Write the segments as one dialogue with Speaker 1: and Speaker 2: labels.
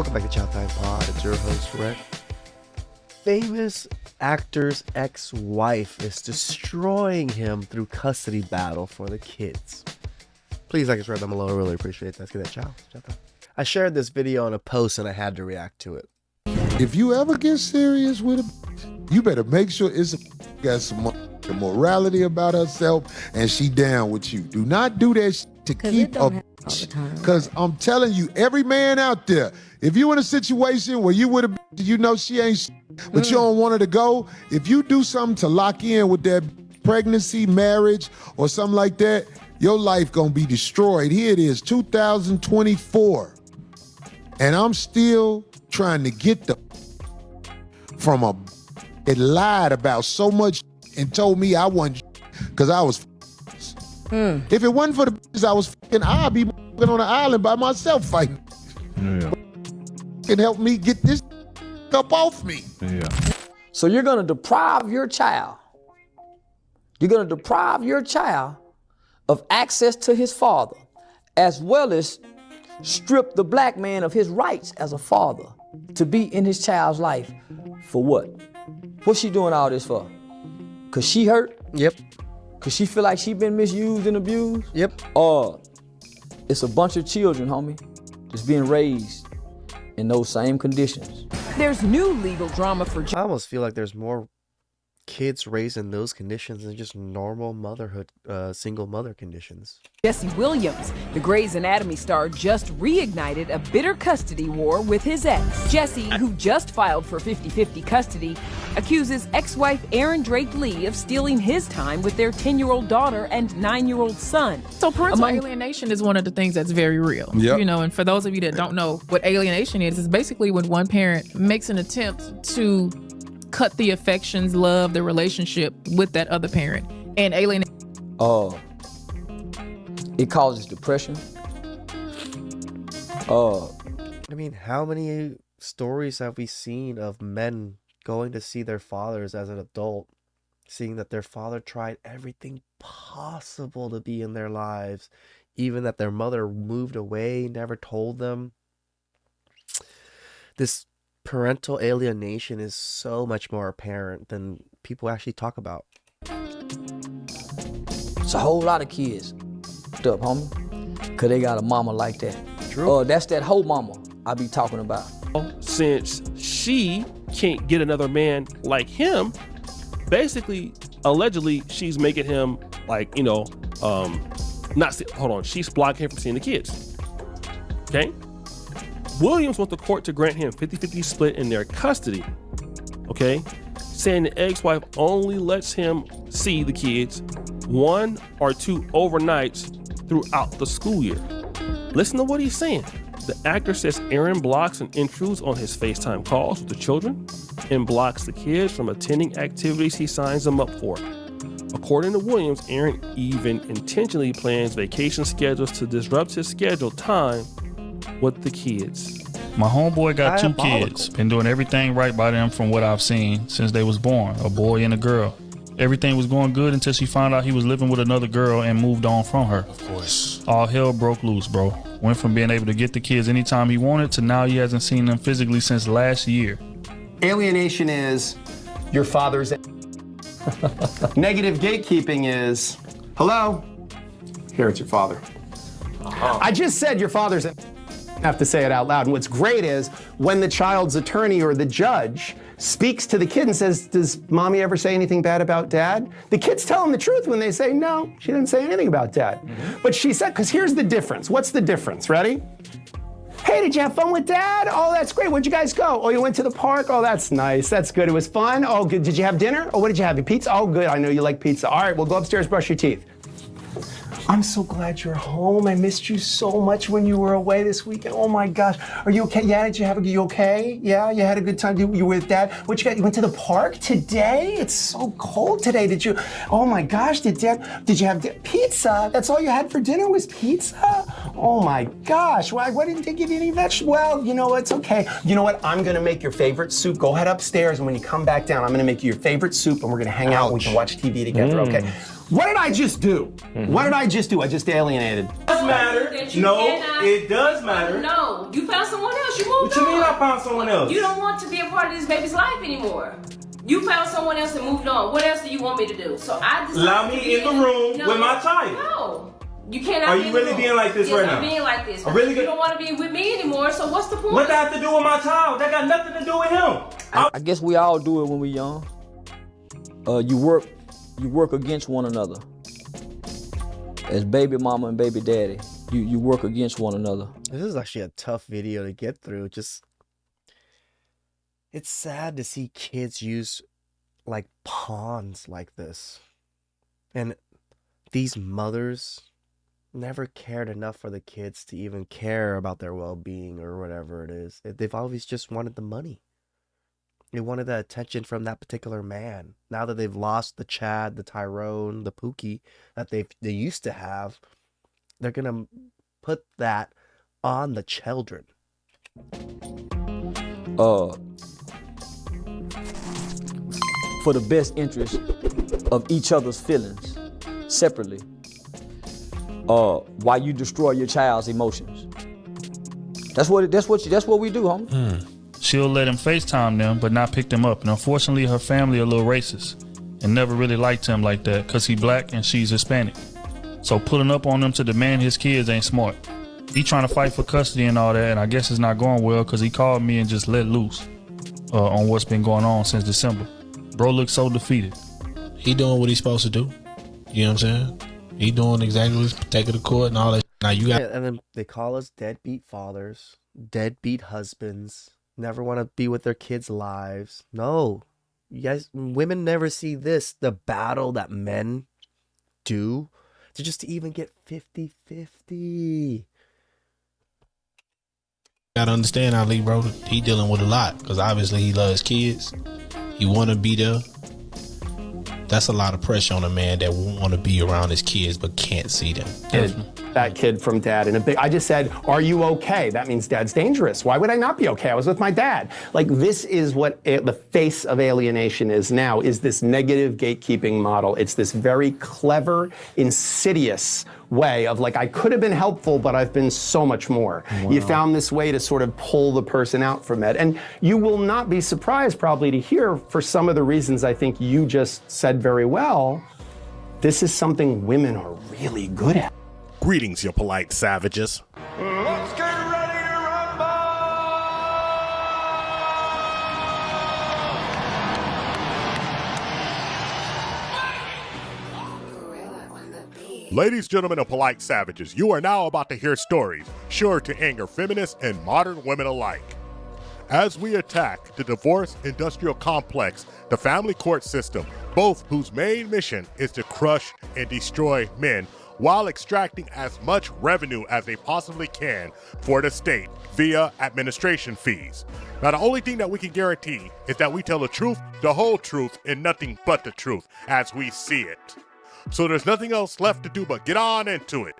Speaker 1: Welcome back to TheChowTimePod. It's your host, Rhett. Famous actor's ex-wife is destroying him through custody battle for the kids. Please like us right down below. I really appreciate that. Let's get that chow. I shared this video on a post and I had to react to it.
Speaker 2: If you ever get serious with a, you better make sure it's got some morality about herself and she down with you. Do not do that to keep a because I'm telling you, every man out there, if you in a situation where you would have, you know she ain't, but you don't want her to go, if you do something to lock in with that pregnancy, marriage, or something like that, your life gonna be destroyed. Here it is, 2024, and I'm still trying to get the from a it lied about so much and told me I wasn't because I was. If it wasn't for the bitches I was fucking, I'd be on the island by myself fighting.
Speaker 3: Yeah.
Speaker 2: Can help me get this up off me.
Speaker 3: Yeah.
Speaker 4: So you're gonna deprive your child. You're gonna deprive your child of access to his father, as well as strip the black man of his rights as a father to be in his child's life. For what? What's she doing all this for? Cause she hurt?
Speaker 1: Yep.
Speaker 4: Cause she feel like she been misused and abused?
Speaker 1: Yep.
Speaker 4: It's a bunch of children, homie, that's being raised in those same conditions.
Speaker 5: There's new legal drama for
Speaker 1: I almost feel like there's more kids raised in those conditions than just normal motherhood, single mother conditions.
Speaker 5: Jesse Williams. The Grey's Anatomy star just reignited a bitter custody war with his ex. Jesse, who just filed for 50-50 custody, accuses ex-wife Erin Drake Lee of stealing his time with their 10-year-old daughter and 9-year-old son.
Speaker 6: So parental alienation is one of the things that's very real.
Speaker 2: Yep.
Speaker 6: You know, and for those of you that don't know what alienation is, it's basically when one parent makes an attempt to cut the affections, love, the relationship with that other parent. And alienation.
Speaker 4: It causes depression.
Speaker 1: I mean, how many stories have we seen of men going to see their fathers as an adult, seeing that their father tried everything possible to be in their lives, even that their mother moved away, never told them? This parental alienation is so much more apparent than people actually talk about.
Speaker 4: It's a whole lot of kids up, homie, cause they got a mama like that.
Speaker 1: True.
Speaker 4: That's that whole mama I be talking about.
Speaker 7: Since she can't get another man like him, basically, allegedly, she's making him like, she's blocking him from seeing the kids. Okay? Williams wants the court to grant him 50-50 split in their custody. Okay? Saying the ex-wife only lets him see the kids 1 or 2 overnights throughout the school year. Listen to what he's saying. The actor says Erin blocks and intrudes on his FaceTime calls with the children and blocks the kids from attending activities he signs them up for. According to Williams, Erin even intentionally plans vacation schedules to disrupt his scheduled time with the kids.
Speaker 3: My homeboy got 2 kids. Been doing everything right by them from what I've seen since they was born, a boy and a girl. Everything was going good until she found out he was living with another girl and moved on from her. Of course. All hell broke loose, bro. Went from being able to get the kids anytime he wanted to now he hasn't seen them physically since last year.
Speaker 8: Alienation is your father's. Negative gatekeeping is, hello, here it's your father. I just said your father's. I have to say it out loud. And what's great is when the child's attorney or the judge speaks to the kid and says, does mommy ever say anything bad about dad? The kids tell him the truth when they say, no, she didn't say anything about dad. But she said, because here's the difference. What's the difference? Ready? Hey, did you have fun with dad? Oh, that's great. Where'd you guys go? Oh, you went to the park? Oh, that's nice. That's good. It was fun. Oh, good. Did you have dinner? Oh, what did you have? Pizza? Oh, good. I know you like pizza. All right, well, go upstairs, brush your teeth. I'm so glad you're home. I missed you so much when you were away this weekend. Oh my gosh. Are you okay? Yeah, you okay? Yeah, you had a good time? You were with dad? What you got? You went to the park today? It's so cold today. Oh my gosh, did you have pizza? That's all you had for dinner was pizza? Oh my gosh, why didn't they give you any vegetables? Well, you know, it's okay. You know what? I'm gonna make your favorite soup. Go head upstairs and when you come back down, I'm gonna make you your favorite soup and we're gonna hang out and we can watch TV together, okay? What did I just do? What did I just do? I just alienated.
Speaker 9: It does matter. It does matter.
Speaker 5: No, you found someone else. You moved
Speaker 9: What you
Speaker 5: on.
Speaker 9: mean I found someone else?
Speaker 5: You don't want to be a part of this baby's life anymore. You found someone else and moved on. What else do you want me to do? So I decided
Speaker 9: allow me in the room with my child.
Speaker 5: No. You cannot.
Speaker 9: Are
Speaker 5: be
Speaker 9: you
Speaker 5: in the
Speaker 9: really
Speaker 5: room.
Speaker 9: being like this
Speaker 5: yes,
Speaker 9: right now?
Speaker 5: I'm being like this.
Speaker 9: I'm really
Speaker 5: you don't want to be with me anymore, so what's the point?
Speaker 9: What that have to do with my child? That got nothing to do with him.
Speaker 4: I guess we all do it when we're young. You work against one another. As baby mama and baby daddy, you work against one another.
Speaker 1: This is actually a tough video to get through. It's sad to see kids use like pawns like this. And these mothers never cared enough for the kids to even care about their well-being or whatever it is. They've always just wanted the money. They wanted the attention from that particular man. Now that they've lost the Chad, the Tyrone, the Pookie that they used to have, they're gonna put that on the children.
Speaker 4: For the best interest of each other's feelings, separately. While you destroy your child's emotions. That's what we do, homie.
Speaker 3: She'll let him FaceTime them, but not pick them up. And unfortunately, her family a little racist and never really liked him like that because he black and she's Hispanic. So pulling up on him to demand his kids ain't smart. He trying to fight for custody and all that, and I guess it's not going well because he called me and just let loose on what's been going on since December. Bro looks so defeated.
Speaker 10: He doing what he's supposed to do. You know what I'm saying? He doing exactly what he's taking to court and all that. Now you got.
Speaker 1: Yeah, and then they call us deadbeat fathers, deadbeat husbands. Never want to be with their kids' lives. No, you guys, women never see this. The battle that men do to just even get 50-50.
Speaker 10: Gotta understand, Ali, bro. He dealing with a lot because obviously he loves kids. He want to be there. That's a lot of pressure on a man that want to be around his kids but can't see them.
Speaker 8: That kid from dad I just said, are you okay? That means dad's dangerous. Why would I not be okay? I was with my dad. Like, this is what the face of alienation is now, is this negative gatekeeping model. It's this very clever, insidious way of like, I could have been helpful, but I've been so much more. Wow. You found this way to sort of pull the person out from it. And you will not be surprised probably to hear, for some of the reasons I think you just said very well, this is something women are really good at.
Speaker 11: Greetings, you polite savages.
Speaker 9: Let's get ready to rumble!
Speaker 11: Ladies, gentlemen, and polite savages, you are now about to hear stories sure to anger feminists and modern women alike. As we attack the divorce industrial complex, the family court system, both whose main mission is to crush and destroy men while extracting as much revenue as they possibly can for the state via administration fees. Now, the only thing that we can guarantee is that we tell the truth, the whole truth, and nothing but the truth as we see it. So there's nothing else left to do but get on into it.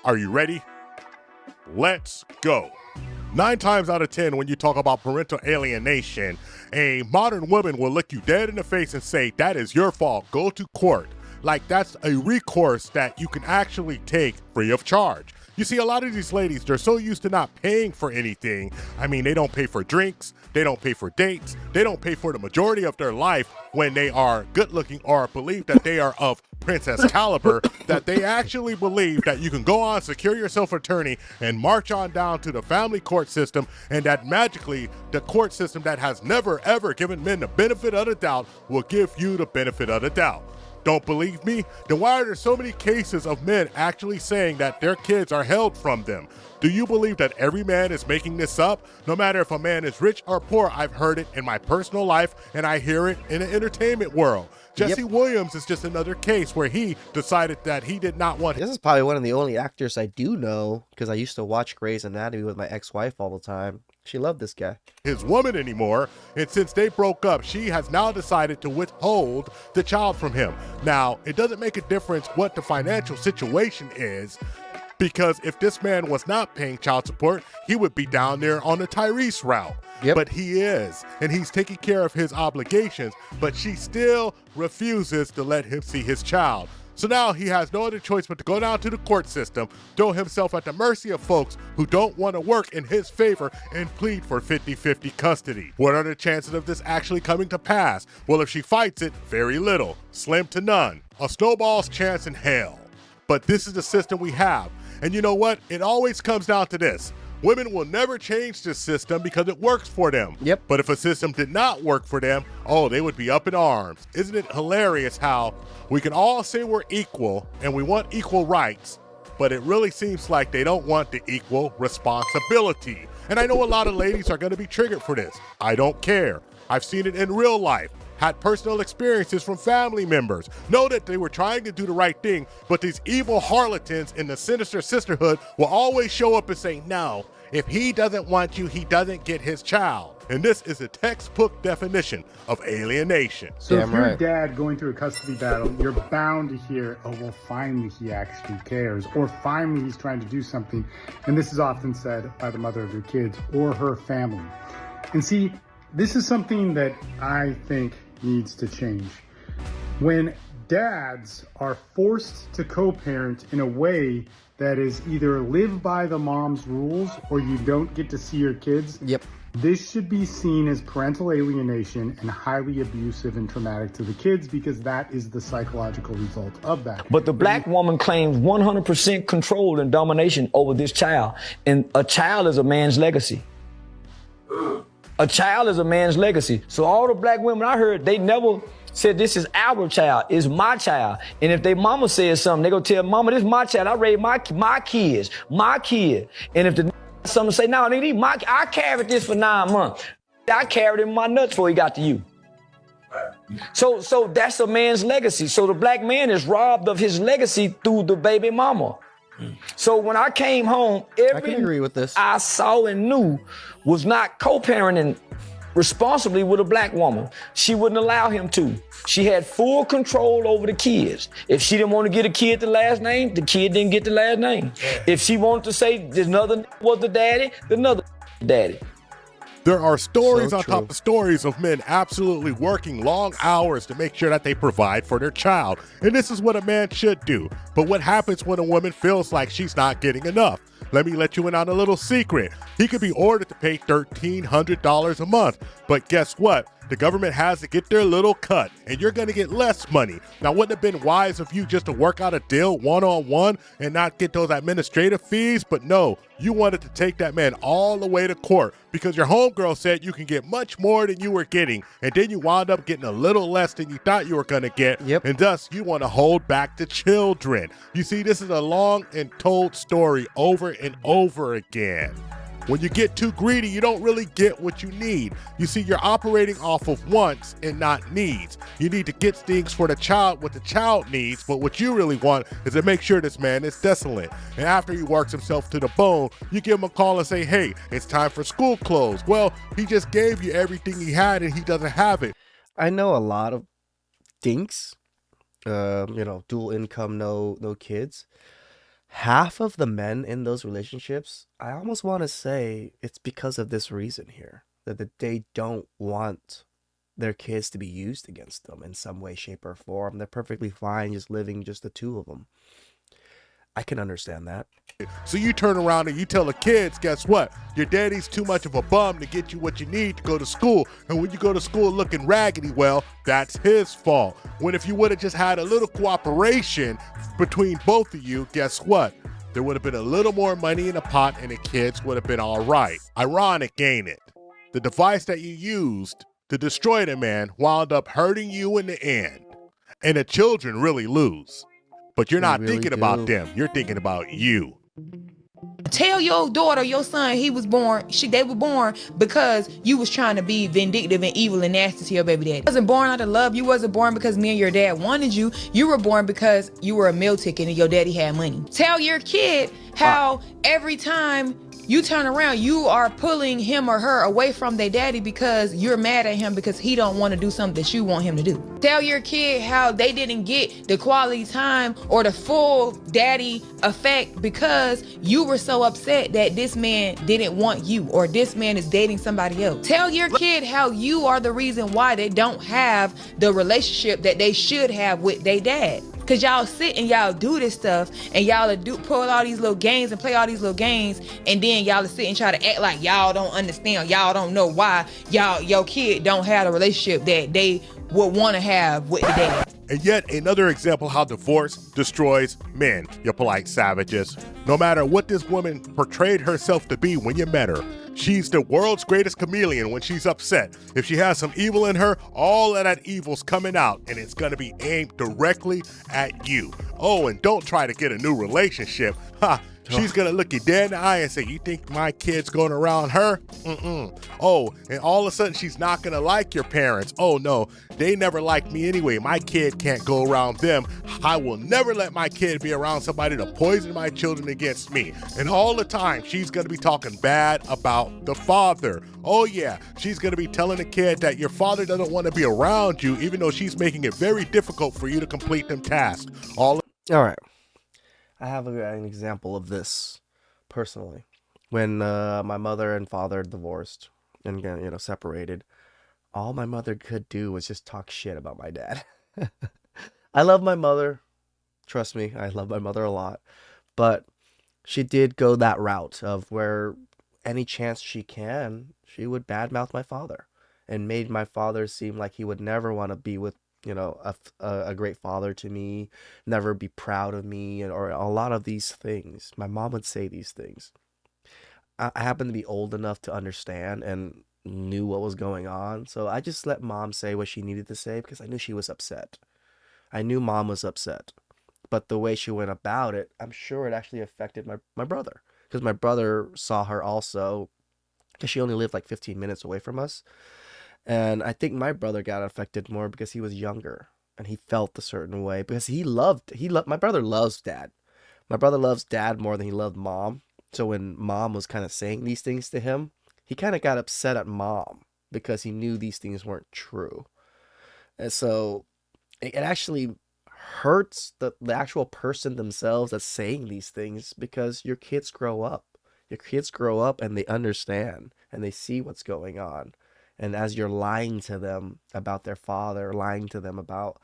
Speaker 11: Are you ready? Let's go. 9 times out of 10, when you talk about parental alienation, a modern woman will look you dead in the face and say, that is your fault, go to court. Like that's a recourse that you can actually take free of charge. You see, a lot of these ladies, they're so used to not paying for anything. I mean, they don't pay for drinks, they don't pay for dates, they don't pay for the majority of their life when they are good looking or believe that they are of princess caliber, that they actually believe that you can go on, secure yourself an attorney, and march on down to the family court system, and that magically the court system that has never ever given men the benefit of the doubt will give you the benefit of the doubt. Don't believe me? Then why are there so many cases of men actually saying that their kids are held from them? Do you believe that every man is making this up? No matter if a man is rich or poor, I've heard it in my personal life and I hear it in the entertainment world. Jesse Williams is just another case where he decided that he did not want.
Speaker 1: This is probably one of the only actors I do know because I used to watch Grey's Anatomy with my ex-wife all the time. She loved this guy.
Speaker 11: His woman anymore, and since they broke up, she has now decided to withhold the child from him. Now, it doesn't make a difference what the financial situation is, because if this man was not paying child support, he would be down there on the Tyrese route. Yep. But he is, and he's taking care of his obligations, but she still refuses to let him see his child. So now he has no other choice but to go down to the court system, throw himself at the mercy of folks who don't want to work in his favor, and plead for 50-50 custody. What are the chances of this actually coming to pass? Well, if she fights it, very little, slim to none. A snowball's chance in hell. But this is the system we have. And you know what? It always comes down to this. Women will never change this system because it works for them.
Speaker 1: Yep.
Speaker 11: But if a system did not work for them, oh, they would be up in arms. Isn't it hilarious how we can all say we're equal and we want equal rights, but it really seems like they don't want the equal responsibility. And I know a lot of ladies are going to be triggered for this. I don't care. I've seen it in real life. Had personal experiences from family members. Know that they were trying to do the right thing, but these evil harlatans in the sinister sisterhood will always show up and say, no, if he doesn't want you, he doesn't get his child. And this is a textbook definition of alienation.
Speaker 12: So if you're a dad going through a custody battle, you're bound to hear, oh, well, finally he actually cares, or finally he's trying to do something. And this is often said by the mother of your kids or her family. And see, this is something that I think needs to change. When dads are forced to co-parent in a way that is either live by the mom's rules or you don't get to see your kids, this should be seen as parental alienation and highly abusive and traumatic to the kids, because that is the psychological result of that.
Speaker 4: But the black woman claims 100% control and domination over this child. And a child is a man's legacy. A child is a man's legacy. So all the black women I heard, they never said this is our child, it's my child. And if they mama says something, they go tell mama, this is my child, I raised my kids, my kid. And if the something say, no, I carried this for 9 months. I carried him in my nuts before he got to you. So that's a man's legacy. So the black man is robbed of his legacy through the baby mama. So when I came home,
Speaker 1: I can agree with this.
Speaker 4: I saw and knew was not co-parenting responsibly with a black woman. She wouldn't allow him to. She had full control over the kids. If she didn't want to get a kid the last name, the kid didn't get the last name. If she wanted to say this another was the daddy, the another daddy.
Speaker 11: There are stories on top of stories of men absolutely working long hours to make sure that they provide for their child. And this is what a man should do. But what happens when a woman feels like she's not getting enough? Let me let you in on a little secret. He could be ordered to pay $1,300 a month. But guess what? The government has to get their little cut, and you're going to get less money. Now, wouldn't it have been wise of you just to work out a deal one-on-one and not get those administrative fees? But no, you wanted to take that man all the way to court because your homegirl said you can get much more than you were getting, and then you wound up getting a little less than you thought you were going to get, and thus you want to hold back the children. You see, this is a long and told story over and over again. When you get too greedy, you don't really get what you need. You see, you're operating off of wants and not needs. You need to get things for the child, what the child needs, but what you really want is to make sure this man is desolate. And after he works himself to the bone, you give him a call and say, hey, it's time for school clothes. Well, he just gave you everything he had and he doesn't have it.
Speaker 1: I know a lot of dinks, dual income, no kids. Half of the men in those relationships, I almost want to say it's because of this reason here, that they don't want their kids to be used against them in some way, shape, or form. They're perfectly fine just living just the two of them. I can understand that.
Speaker 11: So you turn around and you tell the kids, guess what? Your daddy's too much of a bum to get you what you need to go to school. And when you go to school looking raggedy, well, that's his fault. When if you would have just had a little cooperation between both of you, guess what? There would have been a little more money in the pot and the kids would have been all right. Ironic, ain't it? The device that you used to destroy the man wound up hurting you in the end. And the children really lose. But you're not thinking about them. You're thinking about you.
Speaker 13: Tell your daughter, your son, they were born because you was trying to be vindictive and evil and nasty to your baby daddy. You wasn't born out of love. You wasn't born because me and your dad wanted you. You were born because you were a meal ticket and your daddy had money. Tell your kid how every time you turn around, you are pulling him or her away from their daddy because you're mad at him because he don't want to do something that you want him to do. Tell your kid how they didn't get the quality time or the full daddy effect because you were so upset that this man didn't want you or this man is dating somebody else. Tell your kid how you are the reason why they don't have the relationship that they should have with their dad. Cause y'all sit and y'all do this stuff and y'all pull all these little games and play all these little games, and then y'all sit and try to act like y'all don't understand, y'all don't know why your kid don't have a relationship that they would want to have with the dad.
Speaker 11: And yet another example how divorce destroys men, you polite savages. No matter what this woman portrayed herself to be when you met her, she's the world's greatest chameleon when she's upset. If she has some evil in her, all of that evil's coming out, and it's gonna be aimed directly at you. Oh, and don't try to get a new relationship. Ha! She's gonna look you dead in the eye and say, you think my kid's going around her? Oh, and all of a sudden she's not gonna like your parents. Oh no, they never liked me anyway. My kid can't go around them. I will never let my kid be around somebody to poison my children against me. And all the time she's gonna be talking bad about the father. Oh yeah, she's gonna be telling the kid that your father doesn't want to be around you, even though she's making it very difficult for you to complete them tasks.
Speaker 1: All right. I have an example of this personally. When my mother and father divorced and separated, all my mother could do was just talk shit about my dad. I love my mother. Trust me, I love my mother a lot. But she did go that route of where any chance she can, she would badmouth my father and made my father seem like he would never want to be with a great father to me, never be proud of me, or a lot of these things. My mom would say these things. I happened to be old enough to understand and knew what was going on, so I just let mom say what she needed to say because I knew she was upset. I knew mom was upset, but the way she went about it, I'm sure it actually affected my brother, because my brother saw her also, because she only lived like 15 minutes away from us. And I think my brother got affected more because he was younger and he felt a certain way because my brother loves dad. My brother loves dad more than he loved mom. So when mom was kind of saying these things to him, he kind of got upset at mom because he knew these things weren't true. And so it actually hurts the actual person themselves that's saying these things, because your kids grow up. Your kids grow up and they understand and they see what's going on. And as you're lying to them about their father, lying to them about,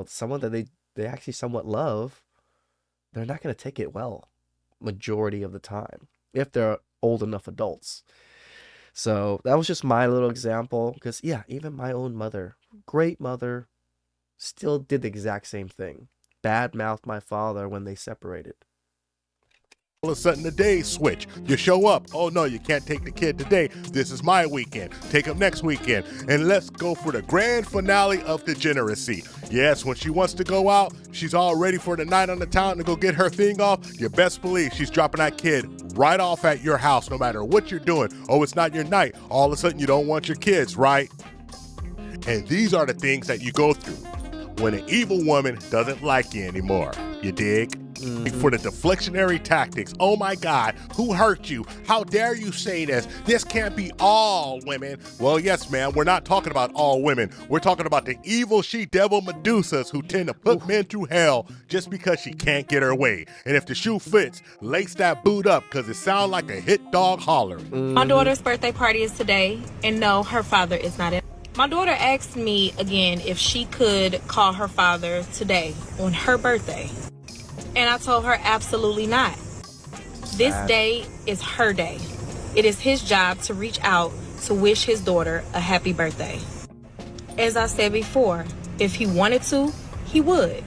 Speaker 1: someone that they actually somewhat love, they're not going to take it well majority of the time if they're old enough adults. So that was just my little example, because even my own mother, great mother, still did the exact same thing. Badmouthed my father when they separated.
Speaker 11: All of a sudden the days switch. You show up. Oh no, you can't take the kid today. This is my weekend. Take him next weekend. And let's go for the grand finale of degeneracy. Yes, when she wants to go out, she's all ready for the night on the town to go get her thing off. You best believe she's dropping that kid right off at your house no matter what you're doing. Oh, it's not your night. All of a sudden you don't want your kids, right? And these are the things that you go through when an evil woman doesn't like you anymore. You dig? For the deflectionary tactics. Oh my God, who hurt you? How dare you say this? This can't be all women. Well, yes, man, we're not talking about all women. We're talking about the evil she-devil Medusas who tend to put men through hell just because she can't get her way. And if the shoe fits, lace that boot up, because it sounds like a hit dog hollering.
Speaker 14: My daughter's birthday party is today, and no, her father is not in. My daughter asked me again if she could call her father today on her birthday. And I told her absolutely not. This day is her day. It is his job to reach out to wish his daughter a happy birthday. As I said before, if he wanted to, he would.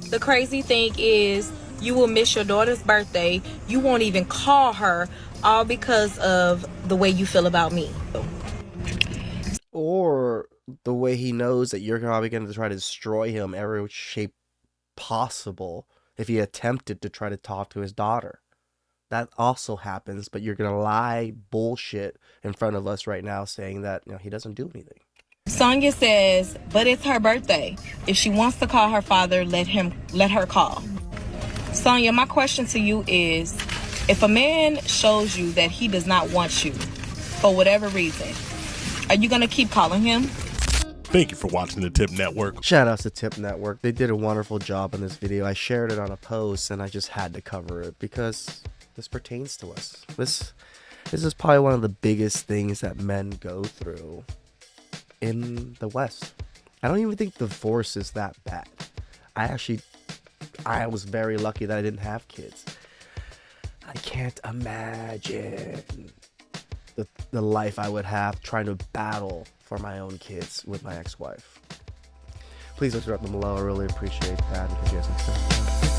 Speaker 14: The crazy thing is, you will miss your daughter's birthday. You won't even call her, all because of the way you feel about me.
Speaker 1: Or the way he knows that you're probably going to try to destroy him every shape possible if he attempted to try to talk to his daughter. That also happens, but you're going to lie bullshit in front of us right now saying that he doesn't do anything.
Speaker 14: Sonia says, but it's her birthday. If she wants to call her father, let her call. Sonia, my question to you is, if a man shows you that he does not want you for whatever reason, are you going to keep calling him?
Speaker 11: Thank you for watching the Tip Network.
Speaker 1: Shout out to Tip Network. They did a wonderful job in this video. I shared it on a post and I just had to cover it because this pertains to us. This is probably one of the biggest things that men go through in the West. I don't even think divorce is that bad. I was very lucky that I didn't have kids. I can't imagine the life I would have trying to battle for my own kids with my ex-wife. Please don't drop them below. I really appreciate that. And catch you guys next time.